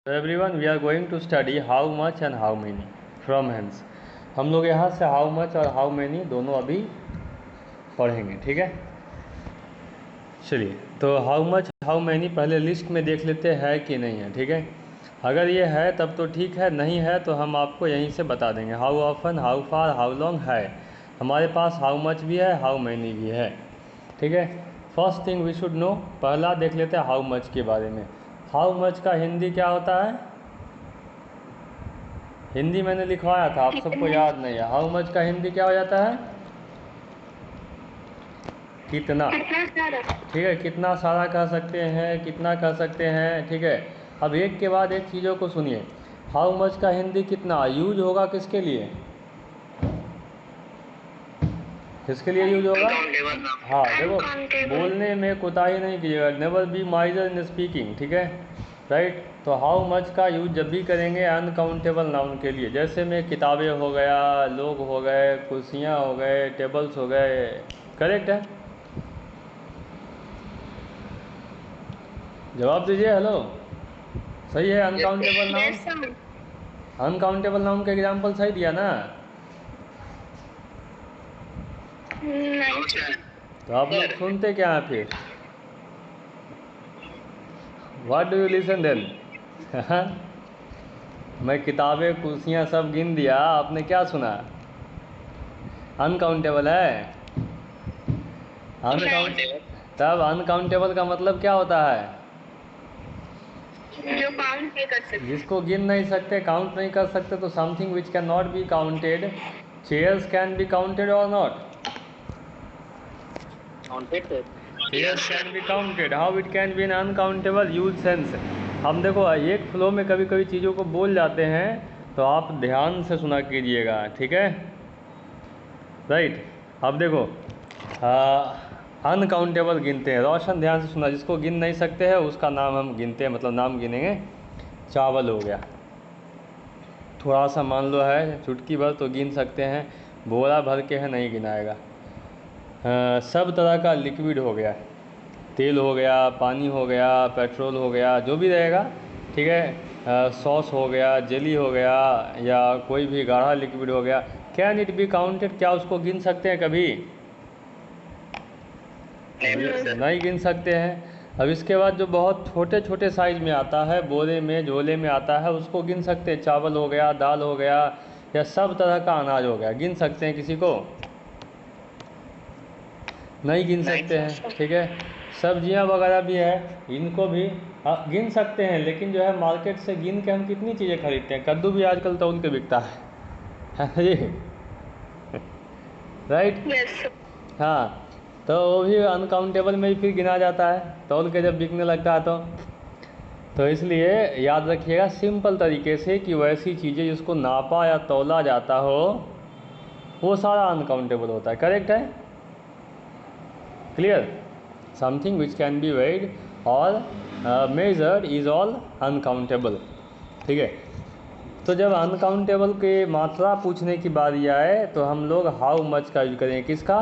तो everyone we are going to study how much and how many from hence. हम लोग यहाँ से हाउ मच और हाउ मेनी दोनों अभी पढ़ेंगे, ठीक है। चलिए, तो हाउ मच हाउ मेनी पहले लिस्ट में देख लेते हैं कि नहीं है, ठीक है। अगर ये है तब तो ठीक है, नहीं है तो हम आपको यहीं से बता देंगे। How often, how far, how long है हमारे पास, हाउ मच भी है, हाउ मेनी भी है, ठीक है। First thing we should know, पहला देख लेते हैं हाउ मच के बारे में। हाउ मच का हिंदी क्या होता है? हिंदी मैंने लिखवाया था, आप सबको याद नहीं है। हाउ मच का हिंदी क्या हो जाता है? कितना, ठीक है। कितना सारा कह सकते हैं, कितना कह सकते हैं, ठीक है। अब एक के बाद एक चीज़ों को सुनिए। हाउ मच का हिंदी कितना यूज होगा, किसके लिए? किसके लिए यूज होगा? हाँ देखो, बोलने में कोताही नहीं कीजिएगा। नेवर बी माइजर इन स्पीकिंग, ठीक है, राइट। तो हाउ मच का यूज जब भी करेंगे अनकाउंटेबल नाउन के लिए, जैसे में किताबें हो गया, लोग हो गए, कुर्सियाँ हो गए, टेबल्स हो गए, करेक्ट है। जवाब दीजिए, हेलो। सही है अनकाउंटेबल नाउन? अनकाउंटेबल नाउन का एग्जाम्पल सही दिया ना? तो आप लोग सुनते क्या हैं फिर? What do you listen then? मैं किताबें कुर्सियाँ सब गिन दिया, आपने क्या सुना? अनकाउंटेबल है। तब अनकाउंटेबल का मतलब क्या होता है? जो काउंट नहीं कर सकते, जिसको गिन नहीं सकते, काउंट नहीं कर सकते। तो something which can not be counted, chairs can be counted or not? Chairs can be counted. How it can be an uncountable use sense. हम देखो एक फ्लो में कभी कभी चीज़ों को बोल जाते हैं, तो आप ध्यान से सुना कीजिएगा, ठीक है, राइट। अब देखो अनकाउंटेबल गिनते हैं, रोशन ध्यान से सुना। जिसको गिन नहीं सकते हैं उसका नाम हम गिनते हैं, मतलब नाम गिनेंगे। चावल हो गया, थोड़ा सा मान लो है, चुटकी भर तो गिन सकते हैं, बोरा भर के है नहीं गिनाएगा। सब तरह का लिक्विड हो गया, तेल हो गया, पानी हो गया, पेट्रोल हो गया, जो भी रहेगा, ठीक है। सॉस हो गया, जेली हो गया, या कोई भी गाढ़ा लिक्विड हो गया। Can it be counted? क्या उसको गिन सकते हैं कभी? नहीं गिन सकते हैं। अब इसके बाद जो बहुत छोटे छोटे साइज में आता है, बोरे में, झोले में आता है, उसको गिन सकते हैं। चावल हो गया, दाल हो गया, या सब तरह का अनाज हो गया, गिन सकते हैं किसी को? नहीं गिन सकते हैं, ठीक है। सब्जियां वगैरह भी है, इनको भी गिन सकते हैं, लेकिन जो है मार्केट से गिन के हम कितनी चीज़ें खरीदते हैं। कद्दू भी आजकल तौल के बिकता है जी, राइट। हाँ, तो वो भी अनकाउंटेबल में ही फिर गिना जाता है, तौल के जब बिकने लगता है तो इसलिए याद रखिएगा सिंपल तरीके से कि वैसी चीज़ें जिसको नापा या तौला जाता हो वो सारा अनकाउंटेबल होता है, करेक्ट है, clear. Something which can be weighed or measured is all uncountable, ठीक है। तो जब अनकाउंटेबल के मात्रा पूछने की बारी आए तो हम लोग हाउ मच का यूज करेंगे, किसका?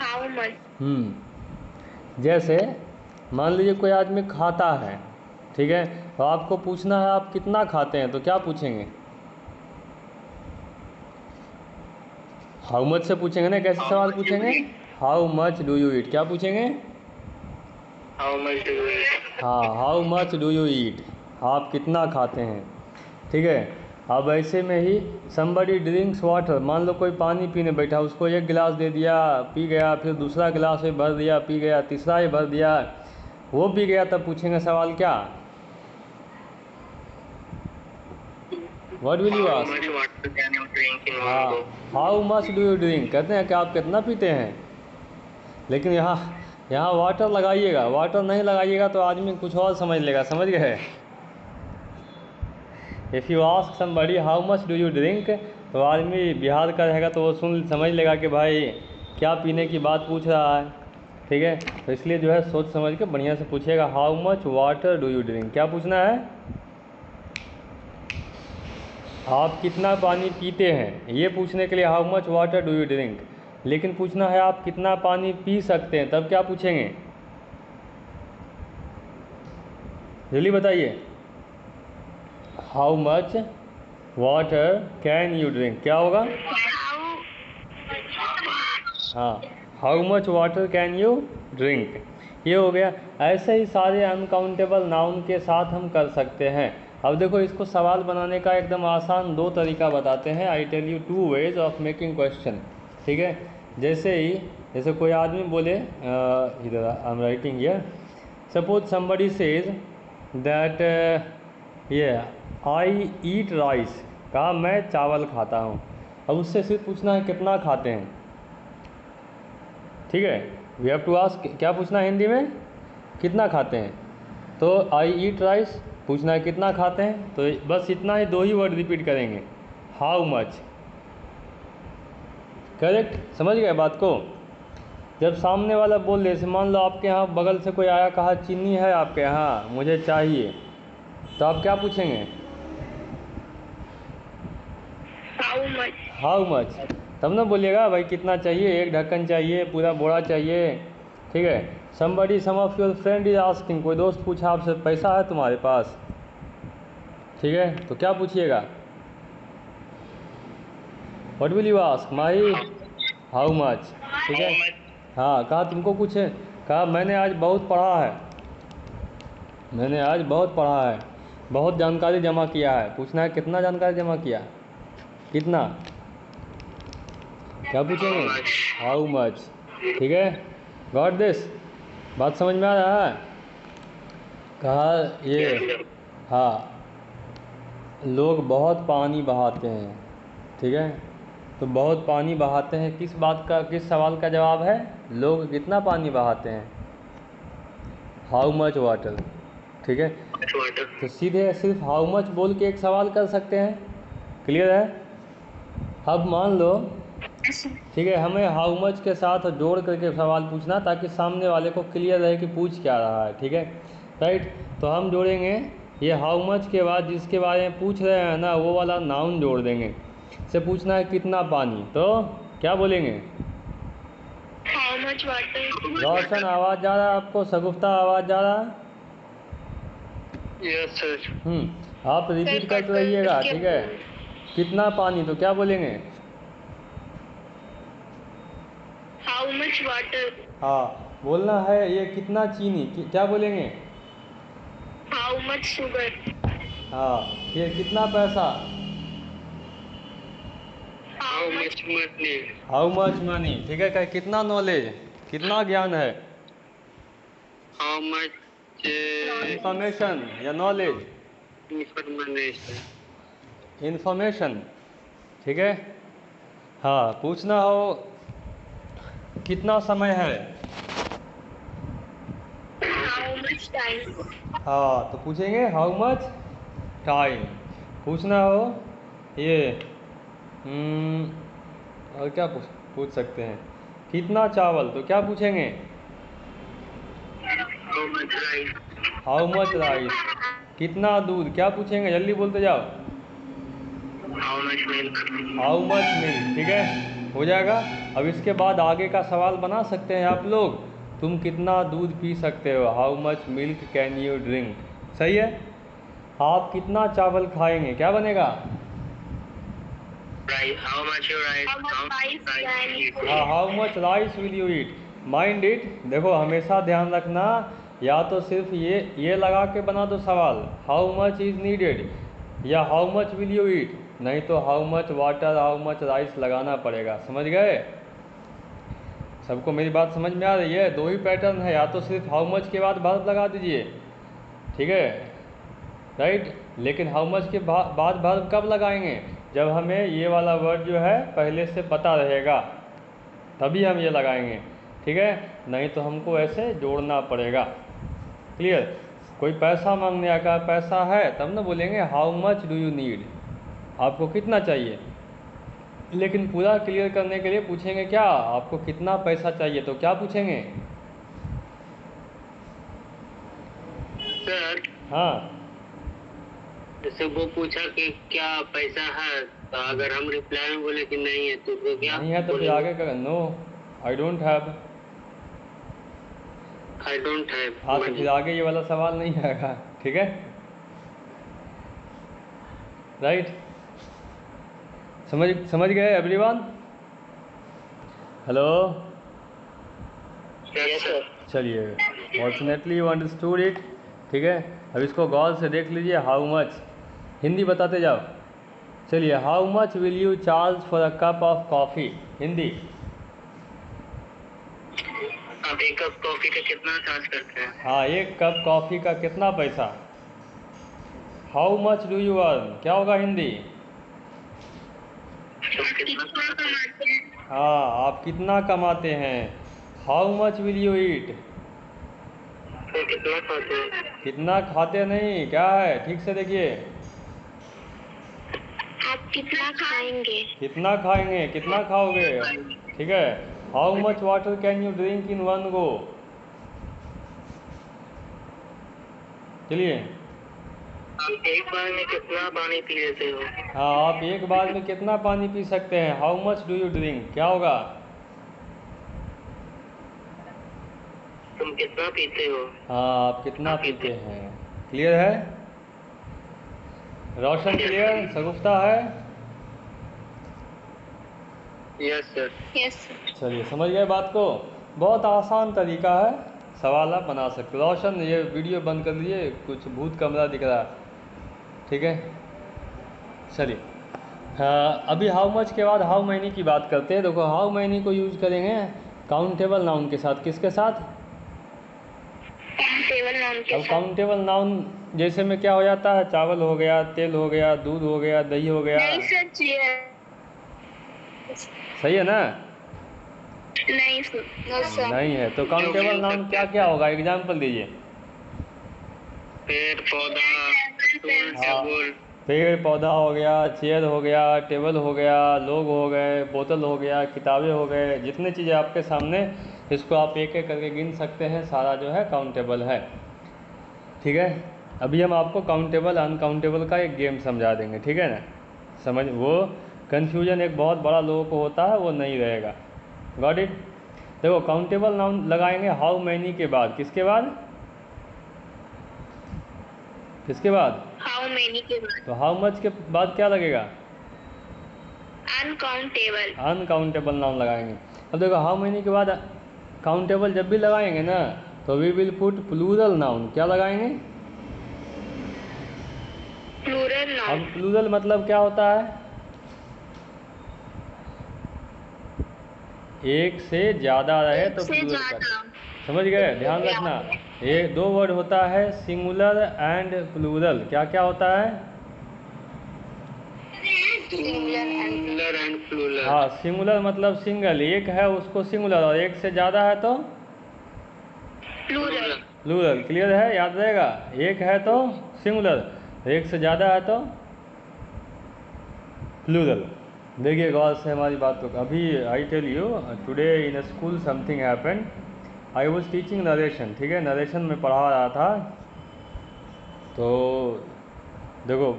How much. जैसे मान लीजिए कोई आदमी खाता है, ठीक है, तो आपको पूछना है आप कितना खाते हैं, तो क्या पूछेंगे? हाउ मच से पूछेंगे ना। कैसे सवाल पूछेंगे? How much do you eat, क्या पूछेंगे? How much do you eat. हाँ, how much do you eat, आप कितना खाते हैं, ठीक है। अब ऐसे में ही somebody ड्रिंक्स वाटर, मान लो कोई पानी पीने बैठा, उसको एक गिलास दे दिया, पी गया, फिर दूसरा गिलास भी भर दिया, पी गया, तीसरा ही भर दिया, वो पी गया, तब पूछेंगे सवाल क्या? What will you ask? हाँ, how much do you drink, कहते हैं कि आप कितना पीते हैं। लेकिन यहाँ वाटर लगाइएगा, वाटर नहीं लगाइएगा तो आदमी कुछ और समझ लेगा, समझ गए। If you ask somebody how much do you drink, तो आदमी बिहार का रहेगा तो वो समझ लेगा कि भाई क्या पीने की बात पूछ रहा है, ठीक है। तो इसलिए जो है सोच समझ के बढ़िया से पूछिएगा, how much water do you drink, क्या पूछना है? आप कितना पानी पीते हैं, ये पूछने के लिए how much water do you drink. लेकिन पूछना है आप कितना पानी पी सकते हैं, तब क्या पूछेंगे? जल्दी बताइए। How much water can you drink, क्या होगा? हाँ, how much water can you drink, ये हो गया। ऐसे ही सारे अनकाउंटेबल नाउन के साथ हम कर सकते हैं। अब देखो, इसको सवाल बनाने का एकदम आसान दो तरीका बताते हैं। I tell you 2 ways of making question, ठीक है। जैसे कोई आदमी बोले, इधर I am writing here, suppose somebody says that ये आई ईट राइस, कहा मैं चावल खाता हूँ। अब उससे सिर्फ पूछना है कितना खाते हैं, ठीक है। वी हैव टू आस्क, क्या पूछना है हिंदी में? कितना खाते हैं। तो आई ईट राइस पूछना है कितना खाते हैं, तो बस इतना ही, दो ही वर्ड रिपीट करेंगे, हाउ मच। करेक्ट, समझ गए बात को। जब सामने वाला बोल दे, जैसे मान लो आपके यहाँ बगल से कोई आया, कहा चीनी है आपके यहाँ, मुझे चाहिए, तो आप क्या पूछेंगे? How much. तब ना बोलिएगा भाई कितना चाहिए, एक ढक्कन चाहिए, पूरा बोरा चाहिए, ठीक है। Somebody, some of your friend is asking, कोई दोस्त पूछा आपसे, पैसा है तुम्हारे पास, ठीक है, तो क्या पूछिएगा? What will you ask? My how much, ठीक है। हाँ, कहा तुमको कुछ है, कहा मैंने आज बहुत पढ़ा है, मैंने आज बहुत पढ़ा है, बहुत जानकारी जमा किया है। पूछना है कितना जानकारी जमा किया, कितना, क्या पूछेंगे? हाउ मच, ठीक है। गॉट दिस, बात समझ में आ रहा है? कहा ये, हाँ, लोग बहुत पानी बहाते हैं, ठीक है। तो बहुत पानी बहाते हैं, किस बात का, किस सवाल का जवाब है? लोग कितना पानी बहाते हैं, हाउ मच वाटर, ठीक है। तो सीधे सिर्फ हाउ मच बोल के एक सवाल कर सकते हैं, क्लियर है। अब मान लो, ठीक है, हमें हाउ मच के साथ जोड़ करके सवाल पूछना, ताकि सामने वाले को क्लियर रहे कि पूछ क्या रहा है, ठीक है, राइट। तो हम जोड़ेंगे ये हाउ मच के बाद जिसके बारे में पूछ रहे हैं ना, वो वाला नाउन जोड़ देंगे। से पूछना है कितना पानी, तो क्या बोलेंगे? How much water. रोशन, आवाज़ जा रहा है आपको? सगुफ्ता, आवाज़ जा रहा है? Yes sir. आप रिपीट करते रहिएगा, ठीक है। कितना पानी, तो क्या बोलेंगे? How much water. हाँ, बोलना है ये कितना चीनी, क्या बोलेंगे? How much sugar. हाँ, ये कितना पैसा? How much money. How much money, ठीक है। कितना नॉलेज, कितना ज्ञान है? हाउ मच इंफॉर्मेशन या नॉलेज? इंफॉर्मेशन, ठीक है। हाँ, पूछना हो कितना समय है, हाउ मच टाइम। हाँ, तो पूछेंगे हाउ मच टाइम। पूछना हो ये और क्या पूछ सकते हैं, कितना चावल, तो क्या पूछेंगे? How much rice. How much rice. कितना दूध, क्या पूछेंगे? जल्दी बोलते जाओ। How much milk. How much milk, ठीक है, हो जाएगा। अब इसके बाद आगे का सवाल बना सकते हैं आप लोग, तुम कितना दूध पी सकते हो, how much milk can you drink, सही है। आप कितना चावल खाएंगे, क्या बनेगा? How much rice. हाँ, how much rice will you eat. Mind it, देखो हमेशा ध्यान रखना, या तो सिर्फ ये लगा के बना दो सवाल, हाउ मच इज़ नीडेड, या हाउ मच विल यू ईट, नहीं तो how much water, how much rice लगाना पड़ेगा, समझ गए? सबको मेरी बात समझ में आ रही है? दो ही पैटर्न है, या तो सिर्फ हाउ मच के बाद वर्ब लगा दीजिए, ठीक है, राइट। लेकिन हाउ मच के बाद वर्ब कब लगाएंगे? जब हमें ये वाला वर्ड जो है पहले से पता रहेगा, तभी हम ये लगाएंगे, ठीक है, नहीं तो हमको ऐसे जोड़ना पड़ेगा, क्लियर। कोई पैसा मांगने आया, पैसा है, तब ना बोलेंगे how much do you need, आपको कितना चाहिए। लेकिन पूरा क्लियर करने के लिए पूछेंगे क्या, आपको कितना पैसा चाहिए, तो क्या पूछेंगे? सर, हाँ, जैसे वो पूछा कि क्या पैसा है, तो अगर हम रिप्लाई में बोले कि नहीं है, तो उसको क्या नहीं है तो फिर आगे कर, no I don't have. I don't have. हाँ, तो फिर आगे ये वाला सवाल नहीं आएगा। ठीक है, राइट? समझ गए एवरीवन? Hello, yes sir. चलिए, फॉर्चुनेटली यू अंडरस्टूड इट। ठीक है, अब इसको गौर से देख लीजिए। हाउ मच, हिंदी बताते जाओ। चलिए, how much will you charge for a cup of coffee, Hindi. आप एक कप कॉफी का कितना चार्ज करते हैं? हाँ, एक कप कॉफ़ी का कितना पैसा? How much do you earn, क्या होगा हिंदी? तो कितना कमाते हैं? हाँ, आप कितना कमाते हैं। हाउ मच विल यू ईट, तो कितना खाते हैं? कितना खाते नहीं, क्या है, ठीक से देखिए। आप कितना खाएंगे? कितना खाएंगे, कितना खाओगे, ठीक है। How much water can you drink in one go, चलिए। आप एक बार में कितना पानी पी लेते हो? हाँ, आप एक बार में कितना पानी पी सकते हैं। How much do you drink, क्या होगा? तुम कितना पीते हो? हाँ, आप कितना पीते हैं। क्लियर है? रोशन क्लियर, सगुफ्ता है? Yes sir. Yes sir. चलिए, समझ गए बात को। बहुत आसान तरीका है, सवाल आप बना सकते हो। रोशन, ये वीडियो बंद कर दीजिए, कुछ भूत कमरा दिख रहा है, ठीक है। चलिए, हाँ, अभी हाउ मच के बाद हाउ मैनी की बात करते हैं। देखो, हाउ मैनी को यूज करेंगे काउंटेबल नाउन के साथ। किसके साथ? काउंटेबल नाउन के अब साथ। काउंटेबल नाउन जैसे में क्या हो जाता है, चावल हो गया, तेल हो गया, दूध हो गया, दही हो गया। नहीं सर, चेयर। सही है ना? नहीं सर। नहीं है तो काउंटेबल नाउन क्या क्या होगा, एग्जाम्पल दीजिए। पेड़ पौधा, हाँ, पेड़ पौधा हो गया, चेयर हो गया, टेबल हो गया, लोग हो गए, बोतल हो गया, किताबें हो गए, जितने चीज़ें आपके सामने, इसको आप एक एक करके गिन सकते हैं। सारा जो है काउंटेबल है, ठीक है। अभी हम आपको काउंटेबल अनकाउंटेबल का एक गेम समझा देंगे, ठीक है ना। समझ, वो कन्फ्यूजन एक बहुत बड़ा लोगों को होता है, वो नहीं रहेगा। Got it? देखो, काउंटेबल नाउन लगाएंगे हाउ मैनी के बाद। किसके बाद? किसके बाद? हाउ मेनी के बाद। तो हाउ मच के बाद क्या लगेगा? अनकाउंटेबल। अनकाउंटेबल नाउन लगाएंगे। अब देखो, हाउ मैनी के बाद काउंटेबल जब भी लगाएंगे ना, तो we will put plural noun. क्या लगाएंगे? प्लूरल अब नाउन। प्लूरल मतलब क्या होता है? एक से ज़्यादा रहे तो प्लूरल कहते हैं। समझ गए? ध्यान रखना, ये दो वर्ड होता है, सिंगुलर एंड प्लूरल। क्या क्या होता है? Singular and plural. हाँ, सिंगुलर मतलब सिंगल, एक है उसको सिंगुलर, और एक से ज़्यादा है तो प्लूरल। प्लूरल। क्लियर है? याद रहेगा, एक है तो सिंगुलर, एक से ज़्यादा है तो प्लूरल। देखिए गौर से हमारी बात को। अभी I tell you, today in school something happened. I was teaching narration, ठीक है, नरेशन में पढ़ा रहा था। तो देखो,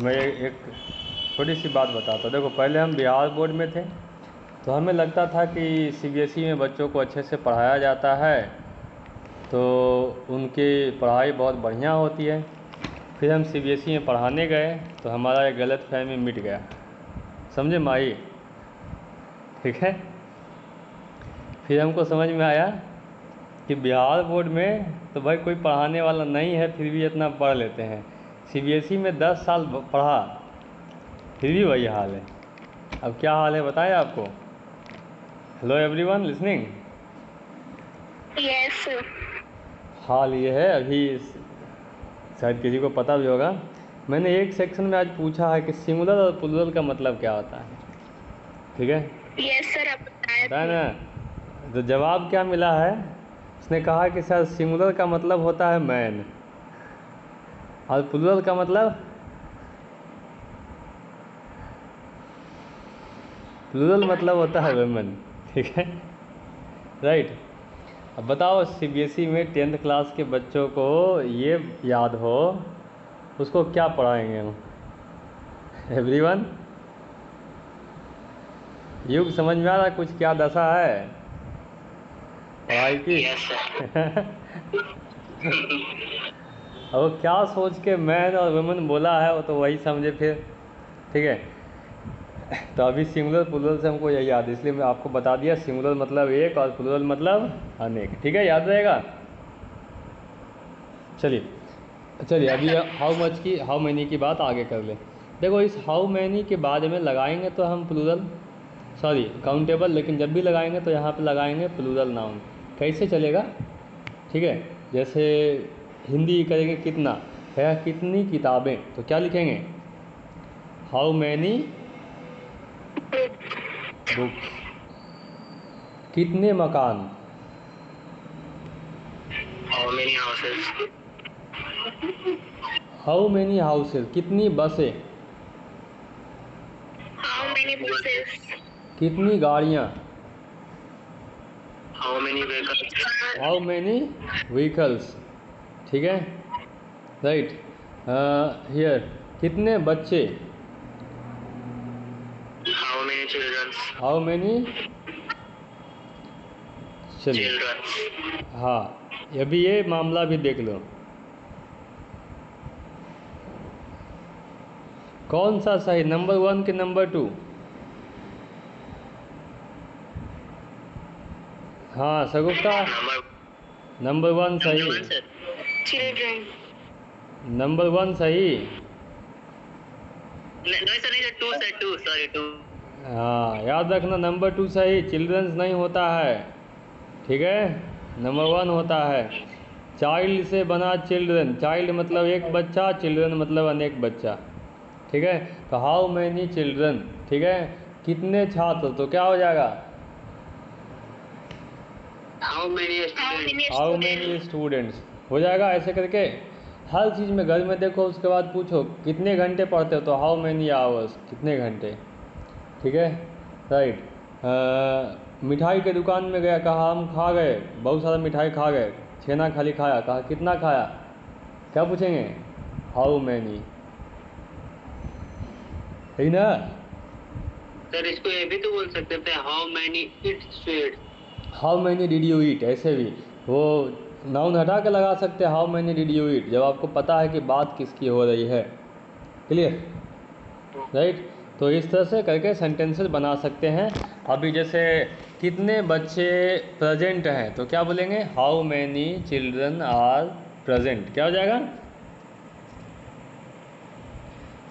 मैं एक छोटी सी बात बताता हूँ। देखो, पहले हम बिहार बोर्ड में थे, तो हमें लगता था कि सीबीएसई में बच्चों को अच्छे से पढ़ाया जाता है, तो उनकी पढ़ाई बहुत बढ़िया होती है। फिर हम सीबीएसई में पढ़ाने गए तो हमारा एक गलत फहमी मिट गया, समझे माई, ठीक है। फिर हमको समझ में आया कि बिहार बोर्ड में तो भाई कोई पढ़ाने वाला नहीं है, फिर भी इतना पढ़ लेते हैं। सीबीएसई में 10 साल पढ़ा, फिर भी वही हाल है। अब क्या हाल है बताएं आपको। Hello everyone listening. यस। हाल ये है, अभी शायद किसी को पता भी होगा, मैंने एक सेक्शन में आज पूछा है कि सिंगुलर और प्लूरल का मतलब क्या होता है, ठीक है। यस सर, आप बताया बताया ना, तो जवाब क्या मिला है, उसने कहा कि सर सिंगुलर का मतलब होता है मैन, और प्लूरल का मतलब, प्लूरल मतलब होता है वुमेन, ठीक है, राइट। अब बताओ, सीबीएसई में 10th क्लास के बच्चों को ये याद हो, उसको क्या पढ़ाएंगे हम? एवरीवन, युग समझ में आ रहा है कुछ क्या दशा है पढ़ाई की? Yes sir. अब वो क्या सोच के मैन और वुमेन बोला है वो तो वही समझे फिर, ठीक है। तो अभी सिंगुलर प्लूरल से हमको यही याद है, इसलिए मैं आपको बता दिया सिंगुलर मतलब एक और प्लूरल मतलब अनेक, ठीक है, याद रहेगा। चलिए चलिए अभी हाउ मैनी की बात आगे कर ले। देखो इस हाउ मैनी के बाद में लगाएंगे तो हम प्लूरल सॉरी काउंटेबल, लेकिन जब भी लगाएंगे तो यहाँ पे लगाएंगे प्लूरल नाउन। कैसे चलेगा, ठीक है, जैसे हिंदी करेंगे कितना है, कितनी किताबें, तो क्या लिखेंगे, हाउ मैनी बुक्स। कितने मकान, how many houses, how many houses. कितनी बसें, हाउ मेनी बसेस, कितनी गाड़ियाँ, how many vehicles, how many vehicles, ठीक है, राइट। हियर कितने बच्चे, how many childrens, how many, चलिए चिल्ड्रंस, हाँ अभी ये मामला भी देख लो, कौन सा सही, नंबर 1 कि नंबर 2। हाँ सगुप्ता, नंबर 1 सही, चिल्ड्रन, नंबर 1 सही। नहीं सर, नहीं सर, 2 सॉरी 2। हाँ याद रखना नंबर 2 सही, चिल्ड्रंस नहीं होता है, ठीक है, नंबर 1 होता है। चाइल्ड से बना चिल्ड्रन, चाइल्ड मतलब एक बच्चा, चिल्ड्रन मतलब अनेक बच्चा, ठीक है। तो हाउ मैनी चिल्ड्रन, ठीक है, कितने छात्र, तो क्या हो जाएगा, how many students, how many students हो जाएगा। ऐसे करके हर चीज़ में घर में देखो, उसके बाद पूछो कितने घंटे पढ़ते हो, तो हाउ मैनी आवर्स, कितने घंटे, ठीक है, राइट। मिठाई के दुकान में गया, कहा हम खा गए, बहुत सारा मिठाई खा गए, छेना खाली खाया, कहा कितना खाया, क्या पूछेंगे, हाउ मैनी, ठीक ना। सर इसको ये भी तो बोल सकते थे, how many it's sweets, how many did you eat, ऐसे भी वो नाउन हटा के लगा सकते हैं, how many did you eat, जब आपको पता है कि बात किसकी हो रही है, क्लियर, राइट। तो इस तरह से करके सेंटेंसेस बना सकते हैं। अभी जैसे कितने बच्चे प्रेजेंट हैं, तो क्या बोलेंगे, how many children are present, क्या हो जाएगा,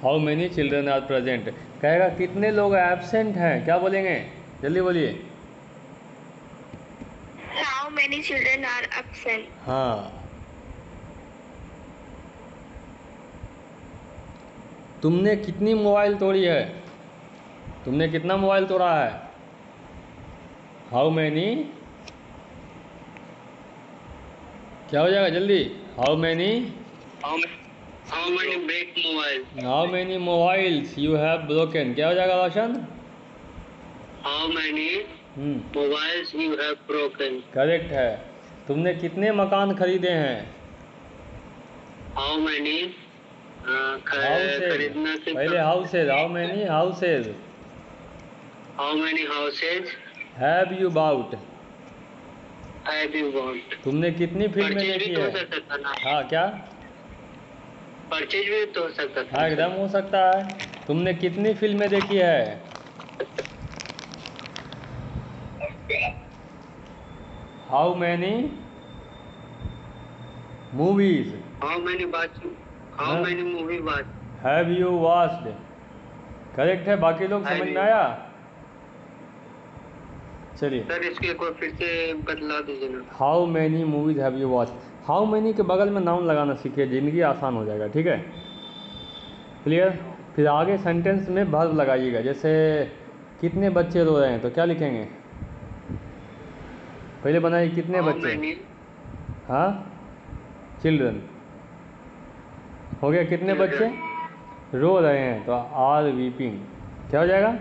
how many children are present. कहेगा कितने लोग एब्सेंट हैं, क्या बोलेंगे, जल्दी बोलिए, how many children are absent, हाँ। तुमने कितनी मोबाइल तोड़ी है, तुमने कितना मोबाइल तोड़ा है, हाउ मैनी, क्या हो जाएगा जल्दी, how many, how many break mobile, how many mobiles you have broken, क्या हो जाएगा Roshan, how many mobiles you have broken, correct है। तुमने कितने मकान खरीदे हैं, हाउ मेनी हाउसेज, खरीदना से पहले houses, how many houses how many houses have you bought, have you bought, तुमने कितनी फिल्में परचेज देखी भी तो है, हो सकता था ना, हाँ क्या, परचेज भी तो हो सकता था, हाँ एकदम हो सकता है। तुमने कितनी फिल्में देखी है, how many movies how many बात, हाउ मेनी मूवी बात, हैव यू वॉच्ड, करेक्ट है। बाकी लोग समझ में आया, चलिए। सर इसके एक बार फिर से बतला दीजिए ना, how many movies have you watch, how many के बगल में नाउन लगाना सीखिए, जिंदगी आसान हो जाएगा, ठीक है, क्लियर। फिर आगे सेंटेंस में वर्ब लगाइएगा, जैसे कितने बच्चे रो रहे हैं, तो क्या लिखेंगे, पहले बनाइए कितने हाउ बच्चे, मेनी हाँ चिल्ड्रन, हो गया कितने बच्चे रो रहे हैं, तो आर वीपिंग, क्या हो जाएगा,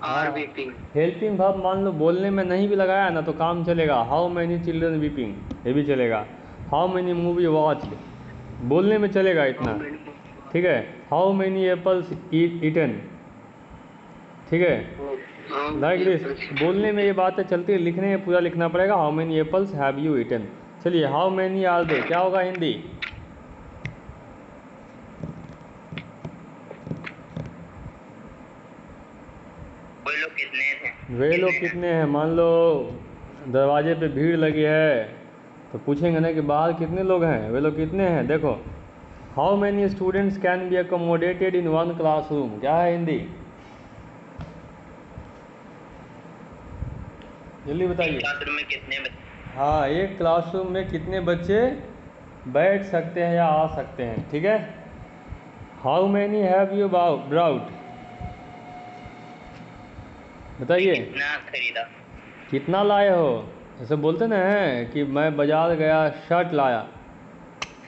आर वीपिंग, हेल्पिंग वर्ब मान लो बोलने में नहीं भी लगाया ना तो काम चलेगा, हाउ मैनी चिल्ड्रन वीपिंग, ये भी चलेगा। हाउ मैनी मूवी वॉच, बोलने में चलेगा इतना, ठीक है। हाउ मैनी एप्पल्स ईटन, ठीक है, लाइक दिस, बोलने में ये बातें चलती है, लिखने में पूरा लिखना पड़ेगा, how many apples have you eaten. चलिए हाउ मैनी आर दे, क्या होगा हिंदी, वे लोग कितने हैं? मान लो दरवाजे पे भीड़ लगी है तो पूछेंगे ना कि बाहर कितने लोग हैं, वे लोग कितने हैं। देखो, how many students can be accommodated in one classroom, क्या है हिंदी? जल्दी बताइए। क्लासरूम में कितने बच्चे? हाँ, एक क्लासरूम में कितने बच्चे बैठ सकते हैं या आ सकते हैं, ठीक है। How many have you brought, बताइए। कितना खरीदा? कितना लाए हो? ऐसे बोलते ना हैं कि मैं बाजार गया शर्ट लाया,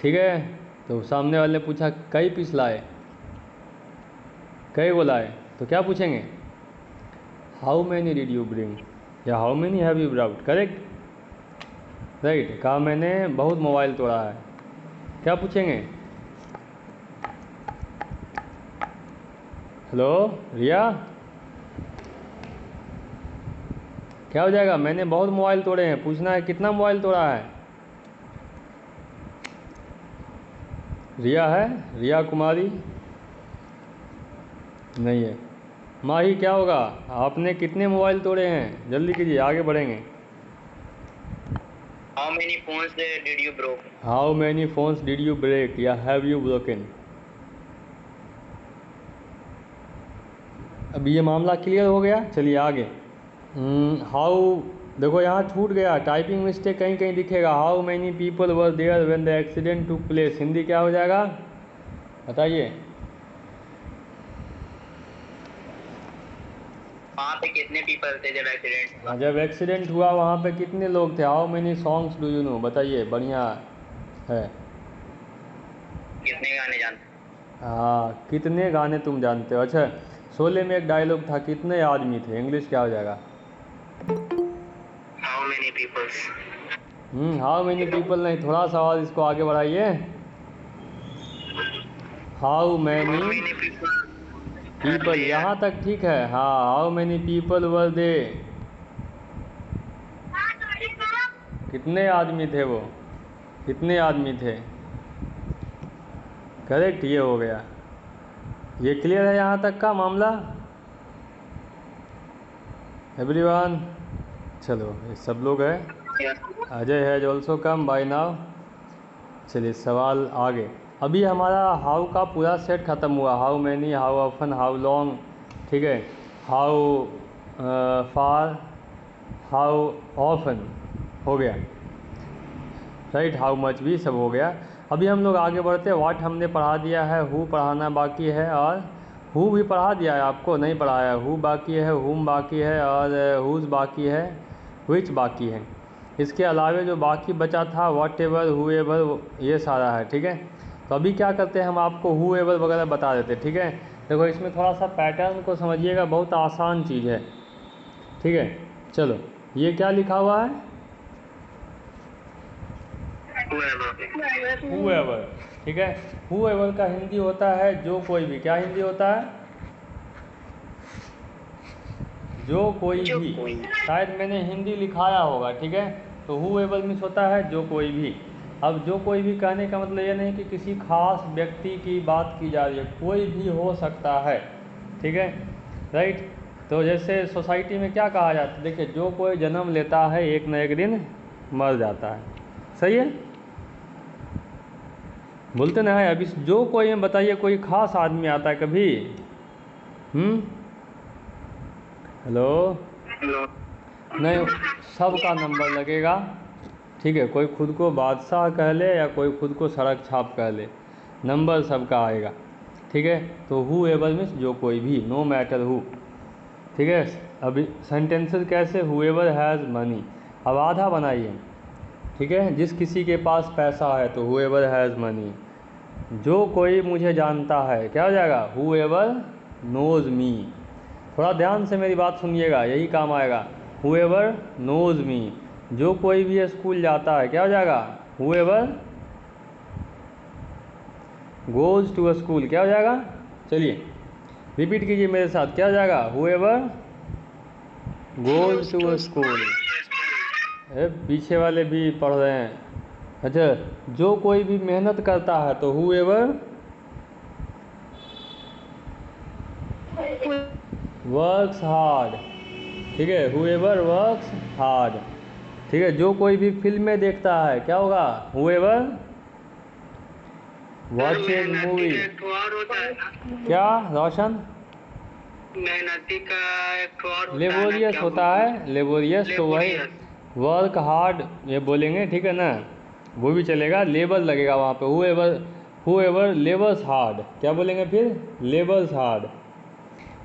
ठीक है, तो सामने वाले ने पूछा कई पीस लाए, कई को लाए, तो क्या पूछेंगे? How many did you bring या how many have you brought, correct, right. कहा मैंने बहुत मोबाइल तोड़ा है, क्या पूछेंगे? हेलो रिया, क्या हो जाएगा? मैंने बहुत मोबाइल तोड़े हैं, पूछना है कितना मोबाइल तोड़ा है। रिया है? रिया कुमारी नहीं है। माही, क्या होगा? आपने कितने मोबाइल तोड़े हैं? जल्दी कीजिए, आगे बढ़ेंगे। How many phones did you broke? How many phones did you break या हैव यू ब्रोकन। अब ये मामला क्लियर हो गया, चलिए आगे। हाउ, देखो यहाँ छूट गया, टाइपिंग मिस्टेक कहीं कहीं दिखेगा। How many people were there when the accident took place, Hindi क्या हो जाएगा बताइए। वहाँ पे कितने पीपल थे जब एक्सीडेंट हुआ? जब एक्सीडेंट हुआ वहाँ पे कितने लोग थे? How many songs do you know, बताइए, बढ़िया है। कितने गाने जानते? हाँ, कितने गाने तुम जानते हो। अच्छा, शोले में एक डायलॉग था, कितने आदमी थे, इंग्लिश क्या हो जाएगा? How many peoples? How many people नहीं, थोड़ा सा और इसको आगे बढ़ाइए। हाउ मैनी पीपल, यहाँ तक ठीक है। हाँ, हाउ मैनी पीपल वर दे, कितने आदमी थे वो, कितने आदमी थे, करेक्ट, ये हो गया। ये क्लियर है यहाँ तक का मामला एवरीवन? चलो, ये सब लोग हैं। Ajay has also come by now. चलिए सवाल आगे। अभी हमारा हाउ का पूरा सेट ख़त्म हुआ। How many, how often, how long, ठीक है, हाउ फार, हाउ ऑफन हो गया, राइट, हाउ मच भी सब हो गया। अभी हम लोग आगे बढ़ते हैं। व्हाट हमने पढ़ा दिया है, हु पढ़ाना बाकी है, और हु भी पढ़ा दिया है, आपको नहीं पढ़ाया। हु बाकी है, हुम बाकी है, और हुज बाकी है, विच बाकी है। इसके अलावे जो बाकी बचा था वॉट एवर, हु एवर, ये सारा है, ठीक है। तो अभी क्या करते हैं, हम आपको हु एवर वगैरह बता देते हैं, ठीक है। देखो, इसमें थोड़ा सा पैटर्न को समझिएगा, बहुत आसान चीज़ है, ठीक है। चलो, ये क्या लिखा हुआ है? Whoever, ठीक है। Whoever का हिंदी होता है जो कोई भी, क्या हिंदी होता है? जो कोई भी। शायद मैंने हिंदी लिखाया होगा, ठीक है। तो whoever मीन्स होता है जो कोई भी। अब जो कोई भी कहने का मतलब ये नहीं कि किसी खास व्यक्ति की बात की जा रही है, कोई भी हो सकता है, ठीक है, राइट। तो जैसे सोसाइटी में क्या कहा जाता है, देखिए, जो कोई जन्म लेता है एक न एक दिन मर जाता है, सही है, बोलते ना है। अभी जो कोई में बताइए, कोई खास आदमी आता है कभी? हेलो, नहीं, सबका नंबर लगेगा, ठीक है। कोई खुद को बादशाह कह ले या कोई खुद को सड़क छाप कह ले, नंबर सबका आएगा, ठीक है। तो हु एवर मीन्स जो कोई भी, नो मैटर हु, ठीक है। अभी सेंटेंसेस कैसे? हु एवर हैज़ मनी, अब आधा बनाइए, ठीक है। जिस किसी के पास पैसा है तो हु एवर हैज़ मनी। जो कोई मुझे जानता है, क्या हो जाएगा? Whoever knows me. थोड़ा ध्यान से मेरी बात सुनिएगा, यही काम आएगा। Whoever knows me. जो कोई भी स्कूल जाता है, क्या हो जाएगा? Whoever goes to school, क्या हो जाएगा? चलिए रिपीट कीजिए मेरे साथ, क्या हो जाएगा? Whoever goes to school. पीछे वाले भी पढ़ रहे हैं। अच्छा, जो कोई भी मेहनत करता है तो हु एवर वर्क्स हार्ड, ठीक है, whoever works hard, ठीक है, जो कोई भी फिल्में देखता है क्या होगा, whoever watches मेहनती movie। का एक ठो और होता है ना, क्या रोशन? मेहनती का एक ठो और होता है ना, लेबोरियस क्या होता बोलते है, लेबोरियस तो वही लेबोरियस। वर्क हार्ड ये बोलेंगे, ठीक है ना, वो भी चलेगा, लेबर लगेगा वहाँ पे, whoever लेबर्स हार्ड, क्या बोलेंगे फिर, लेबर्स हार्ड,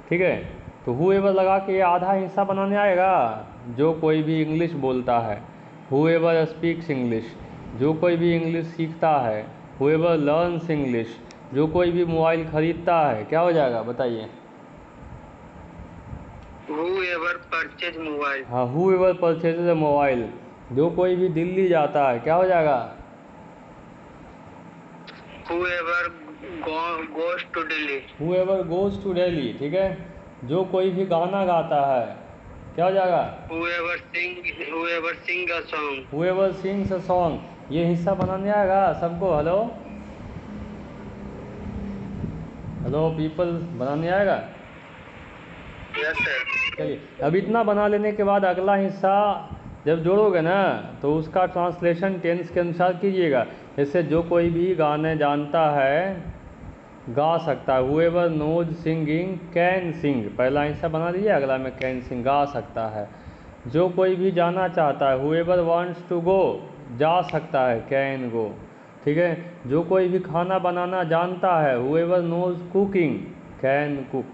ठीक है। तो whoever लगा के ये आधा हिस्सा बनाने आएगा, जो कोई भी इंग्लिश बोलता है, whoever स्पीक्स इंग्लिश, जो कोई भी इंग्लिश सीखता है, whoever लर्न्स इंग्लिश, जो कोई भी मोबाइल खरीदता है, क्या हो जाएगा बताइए। whoever purchase mobile. हाँ, whoever परचेजेज ए मोबाइल, जो कोई भी दिल्ली जाता है, क्या हो जाएगा, whoever goes to Delhi। whoever goes to Delhi, ठीक है, जो कोई भी गाना गाता है, क्या हो जाएगा, whoever sing a song। whoever sings a song, ये हिस्सा बनाने आएगा सबको, हेलो हेलो पीपल, बनाने आएगा। Yes sir. चलिए, अब इतना बना लेने के बाद अगला हिस्सा जब जोड़ोगे ना तो उसका ट्रांसलेशन टेंस के अनुसार कीजिएगा। जैसे जो कोई भी गाने जानता है गा सकता है, whoever knows singing can sing, पहला हिस्सा बना दीजिए, अगला में कैन सिंग, गा सकता है। जो कोई भी जाना चाहता है, whoever wants to go जा सकता है, कैन गो, ठीक है। जो कोई भी खाना बनाना जानता है, whoever knows cooking can cook,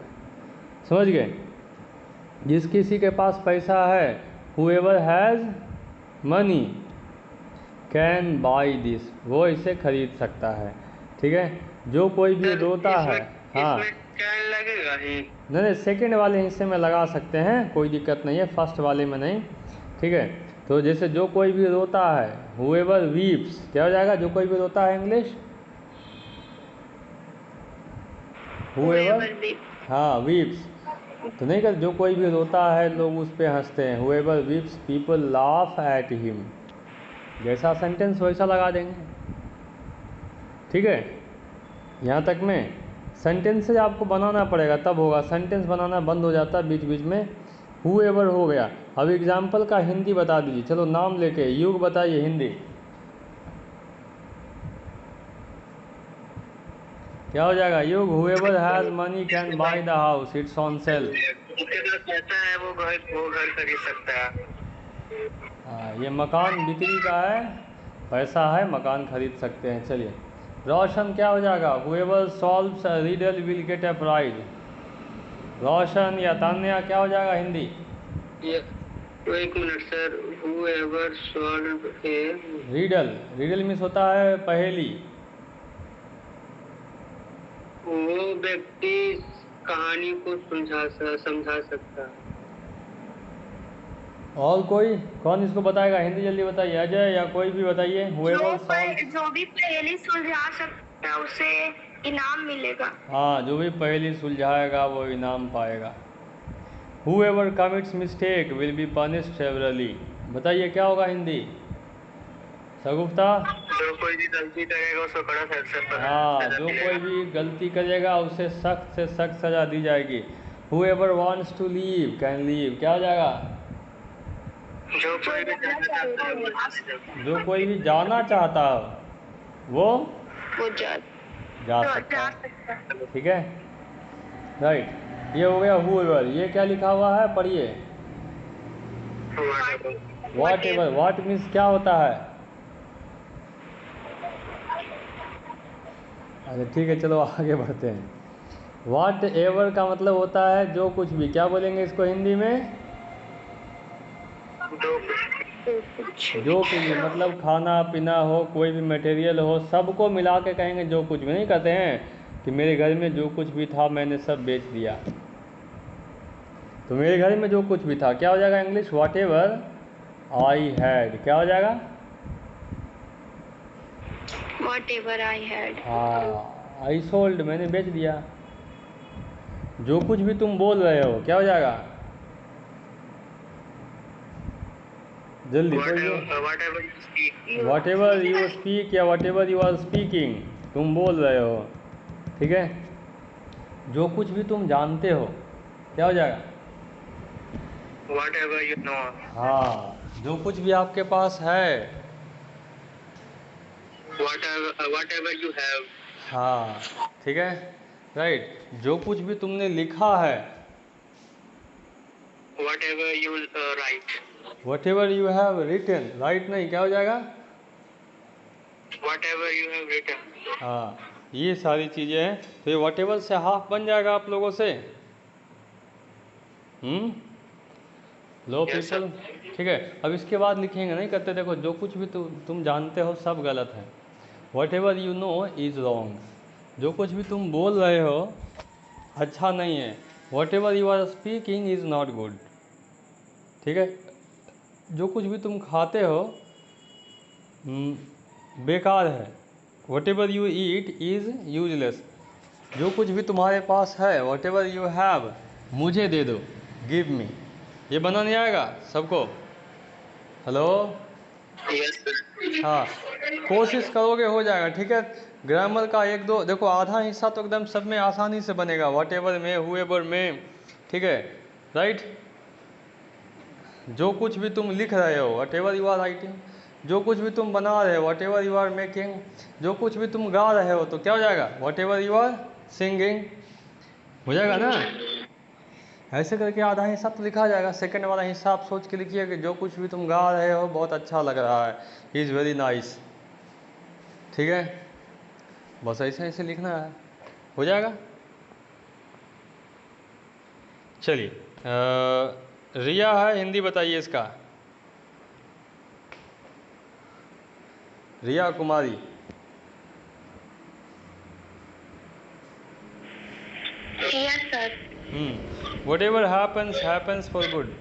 समझ गए। जिस किसी के पास पैसा है, whoever has money can buy this, वो इसे खरीद सकता है, ठीक है। जो कोई भी रोता है, हाँ इसमें कैन लगेगा ही। नहीं, सेकंड वाले हिस्से में लगा सकते हैं, कोई दिक्कत नहीं है, फर्स्ट वाले में नहीं, ठीक है। तो जैसे जो कोई भी रोता है, whoever weeps, क्या हो जाएगा, जो कोई भी रोता है इंग्लिश, whoever, हाँ weeps, तो नहीं कर, जो कोई भी रोता है लोग उस पर हंसते हैं, whoever weeps people laugh at him, जैसा सेंटेंस वैसा लगा देंगे, ठीक है। यहाँ तक में सेंटेंसेज आपको बनाना पड़ेगा, तब होगा, सेंटेंस बनाना बंद हो जाता है बीच बीच में। whoever हो गया, अब एग्जाम्पल का हिंदी बता दीजिए, चलो नाम लेके, युग बताइए हिंदी क्या हो जाएगा, युग, whoever has money can buy the house, it's on sale। जिसके पास पैसा है वो घर खरीद सकता है। हाँ, ये मकान बिक्री का है, पैसा है, मकान खरीद सकते हैं। चलिए, रोशन क्या हो जाएगा, whoever solves a riddle will get a prize, रोशन या तान्या क्या हो जाएगा हिंदी, ये तो एक minute sir, whoever solve a riddle means होता है पहेली, वो व्यक्ति कहानी को समझा सकता है। और कोई कौन इसको बताएगा, हिंदी जल्दी बताइए, अजय या कोई भी बताइए। जो भी पहेली सुलझा सकता है उसे इनाम मिलेगा। हाँ, जो भी पहेली सुलझाएगा वो इनाम पाएगा। whoever commits mistake will be punished severally, बताइए क्या होगा हिंदी, सगुफ्ता। जो कोई भी गलती करेगा उसको कड़ा सजा। हाँ, जो कोई भी गलती करेगा उसे सख्त से सख्त सजा दी जाएगी। whoever wants to leave can leave, क्या हो जाएगा, जो कोई भी जाना चाहता है जो कोई भी जाना चाहता हो वो जा सकता है, ठीक है, राइट। ये हो गया whoever, ये क्या लिखा हुआ है पढ़िए, वॉट एवर, वॉट मीन्स क्या होता है, अच्छा ठीक है, चलो आगे बढ़ते हैं। वॉट एवर का मतलब होता है जो कुछ भी, क्या बोलेंगे इसको हिंदी में, जो कुछ भी, मतलब खाना पीना हो, कोई भी मटेरियल हो, सबको मिला के कहेंगे जो कुछ भी। नहीं कहते हैं कि मेरे घर में जो कुछ भी था मैंने सब बेच दिया, तो मेरे घर में जो कुछ भी था क्या हो जाएगा English, what ever I had, क्या हो जाएगा, Whatever I had। हाँ, आई सोल्ड, मैंने बेच दिया। जो कुछ भी तुम बोल रहे हो क्या हो जाएगा, जल्दी वॉट एवर यू स्पीक या whatever you are speaking, तुम बोल रहे हो, ठीक है। जो कुछ भी तुम जानते हो क्या हो जाएगा, whatever you know, हाँ, जो कुछ भी आपके पास है। whatever you have, हाँ, ठीक है, राइट। जो कुछ भी तुमने लिखा है, whatever you write, whatever you have written, right नहीं, क्या हो जाएगा? whatever you have written. हाँ, ये सारी चीज़ें हैं। तो ये वट एवर से हाफ बन जाएगा आप लोगों से। लो Yes, sir. पीपल, ठीक है। अब इसके बाद लिखेंगे नहीं करते, देखो जो कुछ भी तुम जानते हो सब गलत है। Whatever you no is wrong, जो कुछ भी तुम बोल रहे हो अच्छा नहीं है। Whatever you are speaking is not good, ठीक है। जो कुछ भी तुम खाते हो बेकार है। Whatever you eat is useless, जो कुछ भी तुम्हारे पास है, वट एवर यू हैव, मुझे दे दो, गिव मी। ये बना नहीं आएगा सबको? Hello, Yes, sir. हाँ, कोशिश करोगे हो जाएगा, ठीक है। ग्रामर का एक दो देखो, आधा हिस्सा तो एकदम सब में आसानी से बनेगा, वट एवर में, हुएवर में, ठीक है, राइट। जो कुछ भी तुम लिख रहे हो, whatever you are writing, जो कुछ भी तुम बना रहे हो, whatever you are making, जो कुछ भी तुम गा रहे हो तो क्या हो जाएगा? Whatever you are singing, हो जाएगा ना। ऐसे करके आधा हिस्सा तो लिखा जाएगा। सेकंड वाला हिस्सा आप सोच के लिखिए कि जो कुछ भी तुम गा रहे हो बहुत अच्छा लग रहा है, इज़ वेरी नाइस, ठीक है। बस ऐसे ऐसे लिखना है, हो जाएगा। चलिए, रिया है, हिंदी बताइए इसका। Riya Kumari. Yes, sir. What ever happens happens for good,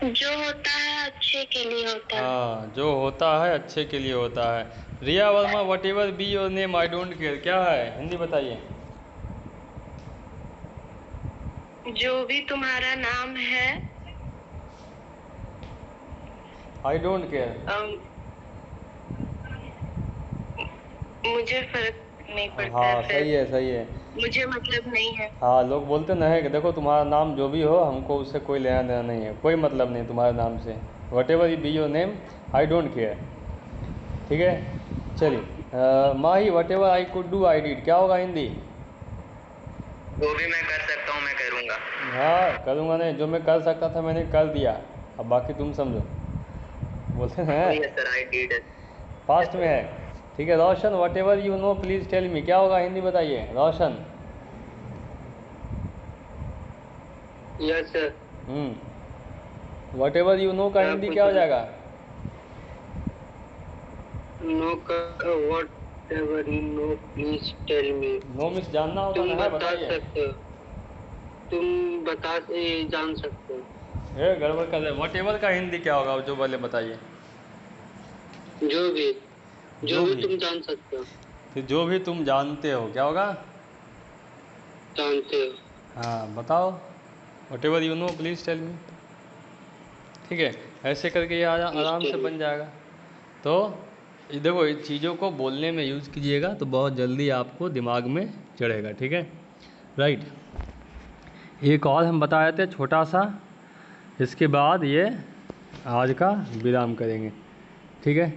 जो होता है अच्छे के लिए होता है। हाँ, जो होता है अच्छे के लिए होता है। Riya Verma, whatever be your name I don't care, क्या है? हिंदी बताइए। जो भी तुम्हारा नाम है, आई डोंट केयर, मुझे फर्क नहीं पड़ता हाँ है, सही है, सही है। मुझे मतलब नहीं है। हाँ, लोग बोलते ना है कि देखो तुम्हारा नाम जो भी हो हमको उससे कोई लेना देना नहीं है, कोई मतलब नहीं तुम्हारे नाम से। Whatever you be your name I don't care, ठीक है। चलिए, Mahi, whatever I could do I did, क्या होगा हिंदी? वो भी मैं कर सकता हूँ, मैं करूँगा। हाँ, करूँगा नहीं, जो मैं कर सकता था मैंने कर दिया, अब बाकी तुम समझो, बोलते हैं Yes, sir, I did it. Past में है, ठीक है। Roshan, whatever you know please tell me, क्या होगा हिंदी बताइए Roshan. Yes, sir. Whatever you know का हिंदी क्या हो जाएगा? No, whatever you know, please tell me. No miss जानना होता तुम ना है, बता बताइए। सकते हो, तुम बता जान सकते हो। ये गड़बड़ कर रहे, वट एवर का हिंदी क्या होगा जो बोले बताइए। जो भी जो भी, तुम जान सकते हो, तो जो भी तुम जानते हो क्या होगा? जानते हो। हाँ बताओ, whatever you know please tell me, ठीक है। ऐसे करके ये आराम से बन जाएगा। तो ये देखो, इन चीज़ों को बोलने में यूज़ कीजिएगा तो बहुत जल्दी आपको दिमाग में चढ़ेगा, ठीक है, राइट। एक और हम बताए थे छोटा सा, इसके बाद ये आज का विराम करेंगे, ठीक है।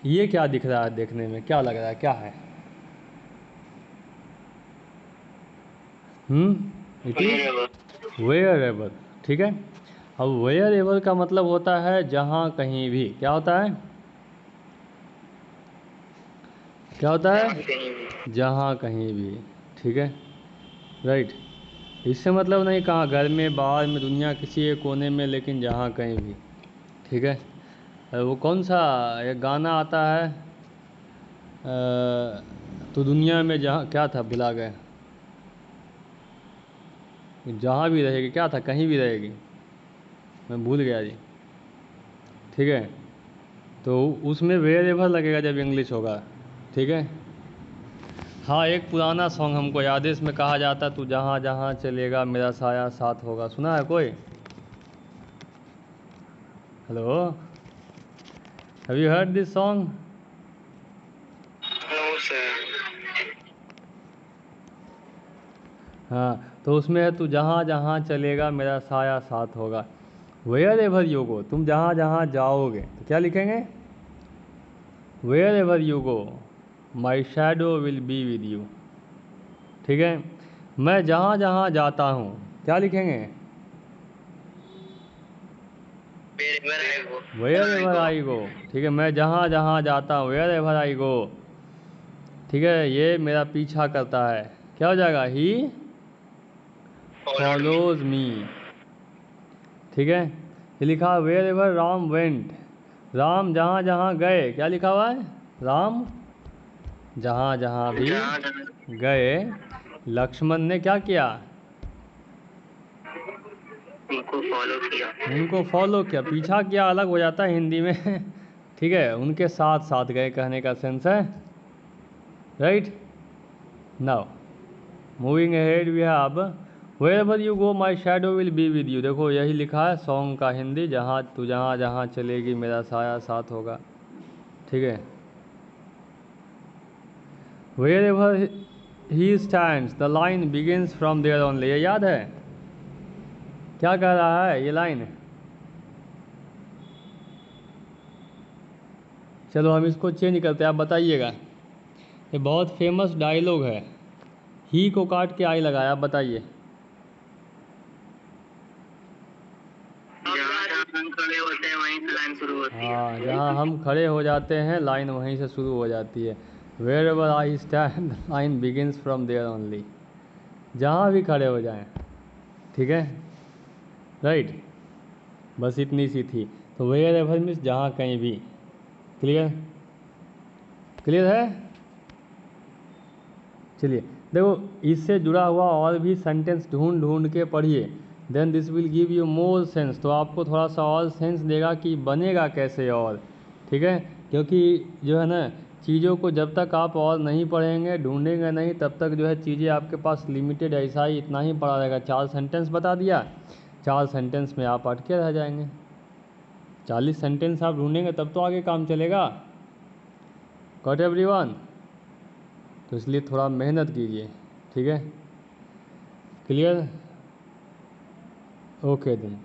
ये क्या दिख रहा है देखने में, क्या लग रहा है, क्या है? इट इज वेयर एवर, ठीक है। अब वेयर एवर का मतलब होता है जहाँ कहीं भी, क्या होता है? क्या होता है? जहाँ कहीं भी, ठीक है, राइट। इससे मतलब नहीं कहाँ, घर में, बाहर में, दुनिया किसी एक कोने में, लेकिन जहाँ कहीं भी, ठीक है। वो कौन सा एक गाना आता है, तो दुनिया में जहाँ, क्या था भुला गए, जहाँ भी रहेगी, क्या था, कहीं भी रहेगी, मैं भूल गया जी, ठीक है। तो उसमें वेयर एवर लगेगा जब इंग्लिश होगा, ठीक है। हाँ, एक पुराना सॉन्ग हमको याद है, इसमें कहा जाता तू जहाँ जहाँ चलेगा मेरा साया साथ होगा, सुना है कोई? Hello, have you heard this song? No, sir. हाँ, तो उसमें है तू जहाँ जहाँ चलेगा मेरा साया साथ होगा। वेयर एवर यू गो, तुम जहाँ जहाँ जाओगे तो क्या लिखेंगे? Wherever you go my shadow will be with you. ठीक है, मैं जहाँ जहाँ जाता हूँ क्या लिखेंगे? Wherever I go. ठीक है, मैं जहाँ जहाँ जाता हूँ, वेयर एवर आई गो। ठीक है, ये मेरा पीछा करता है, क्या हो जाएगा? He follows me. ठीक है, ये लिखा wherever Ram went, Ram जहाँ जहाँ गए, क्या लिखा हुआ है? राम जहाँ जहाँ भी गए, लक्ष्मण ने क्या किया? उनको फॉलो किया। उनको फॉलो किया, पीछा किया अलग हो जाता है हिंदी में। ठीक है, उनके साथ साथ गए कहने का सेंस है। Right, now moving ahead we have wherever you go my shadow will be with you. देखो यही लिखा है सॉन्ग का हिंदी, जहाँ तू जहाँ जहाँ चलेगी मेरा साया साथ होगा। ठीक है, wherever he stands the line begins from there only, ये याद है? क्या कह रहा है ये लाइन? चलो हम इसको चेंज करते हैं, आप बताइएगा। ये बहुत फेमस डायलॉग है, ही को काट के आई लगाया, आप बताइए। हम खड़े होते हैं वहीं से लाइन शुरू होती है। हाँ, जहाँ हम खड़े हो जाते हैं लाइन वहीं से शुरू हो जाती है। Wherever I stand line begins from there only, जहाँ भी खड़े हो जाएं। ठीक है, राइट, बस इतनी सी थी। तो वेयर एवर मीन्स जहाँ कहीं भी। क्लियर? क्लियर है? चलिए देखो, इससे जुड़ा हुआ और भी सेंटेंस ढूंढ ढूंढ के पढ़िए, then this will give you more sense. तो आपको थोड़ा सा और सेंस देगा कि बनेगा कैसे और। ठीक है, क्योंकि जो है ना, चीज़ों को जब तक आप और नहीं पढ़ेंगे, ढूंढेंगे नहीं, तब तक जो है चीज़ें आपके पास लिमिटेड, ऐसा ही इतना ही पड़ा रहेगा। 4 सेंटेंस बता दिया, 4 सेंटेंस में आप अटके रह जाएंगे। 40 सेंटेंस आप ढूंढेंगे तब तो आगे काम चलेगा। Got everyone? तो इसलिए थोड़ा मेहनत कीजिए। ठीक है, क्लियर? Okay then.